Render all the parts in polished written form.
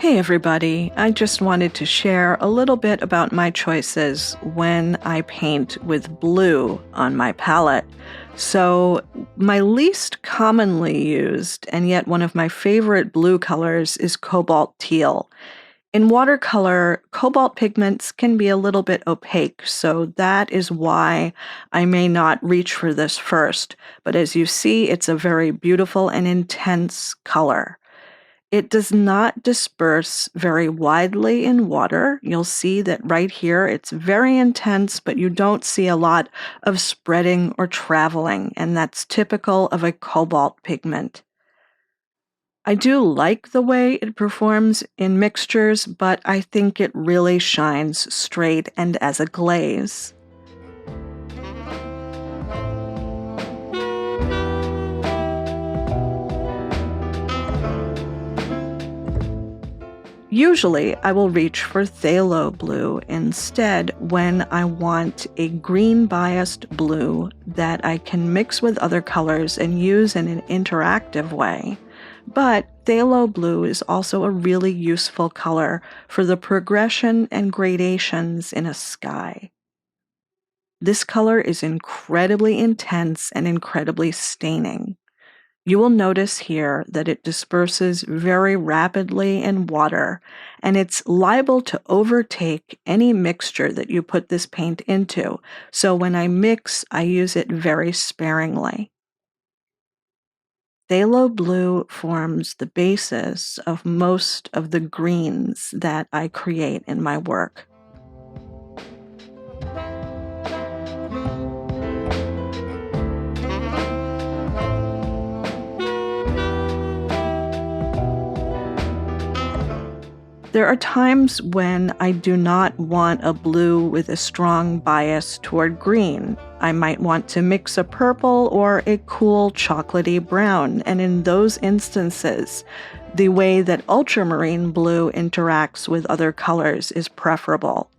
Hey everybody, I just wanted to share a little bit about my choices when I paint with blue on my palette. So my least commonly used and yet one of my favorite blue colors is Cobalt Teal. In watercolor, cobalt pigments can be a little bit opaque, so that is why I may not reach for this first. But as you see, it's a very beautiful and intense color. It does not disperse very widely in water. You'll see that right here it's very intense, but you don't see a lot of spreading or traveling, and that's typical of a cobalt pigment. I do like the way it performs in mixtures, but I think it really shines straight and as a glaze. Usually, I will reach for phthalo blue instead when I want a green-biased blue that I can mix with other colors and use in an interactive way. But phthalo blue is also a really useful color for the progression and gradations in a sky. This color is incredibly intense and incredibly staining. You will notice here that it disperses very rapidly in water, and it's liable to overtake any mixture that you put this paint into. So when I mix, I use it very sparingly. Phthalo blue forms the basis of most of the greens that I create in my work. There are times when I do not want a blue with a strong bias toward green. I might want to mix a purple or a cool chocolatey brown, and in those instances, the way that ultramarine blue interacts with other colors is preferable.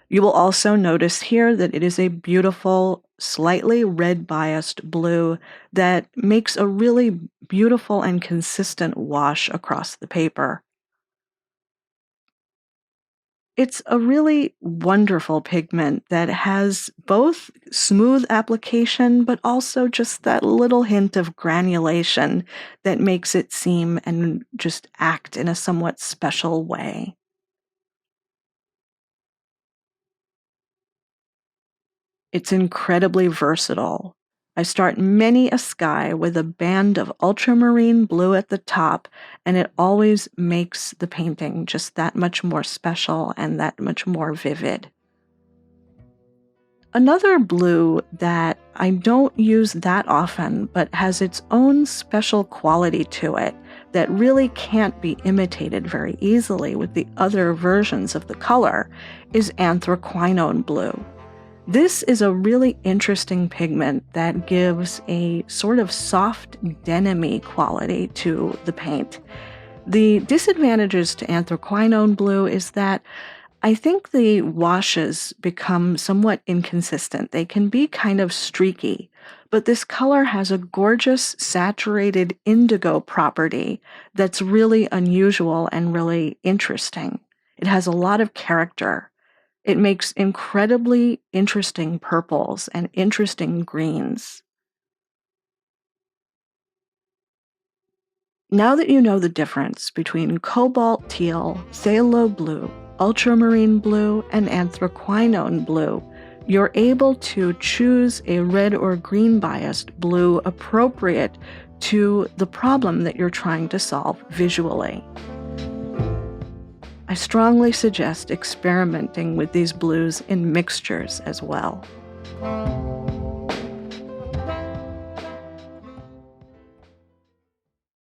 You will also notice here that it is a beautiful, slightly red-biased blue that makes a really beautiful and consistent wash across the paper. It's a really wonderful pigment that has both smooth application, but also just that little hint of granulation that makes it seem and just act in a somewhat special way. It's incredibly versatile. I start many a sky with a band of ultramarine blue at the top, and it always makes the painting just that much more special and that much more vivid. Another blue that I don't use that often, but has its own special quality to it that really can't be imitated very easily with the other versions of the color, is anthraquinone blue. This is a really interesting pigment that gives a sort of soft denim-y quality to the paint. The disadvantages to anthraquinone blue is that I think the washes become somewhat inconsistent. They can be kind of streaky, but this color has a gorgeous saturated indigo property that's really unusual and really interesting. It has a lot of character. It makes incredibly interesting purples and interesting greens. Now that you know the difference between cobalt teal, phthalo blue, ultramarine blue, and anthraquinone blue, you're able to choose a red or green biased blue appropriate to the problem that you're trying to solve visually. I strongly suggest experimenting with these blues in mixtures as well.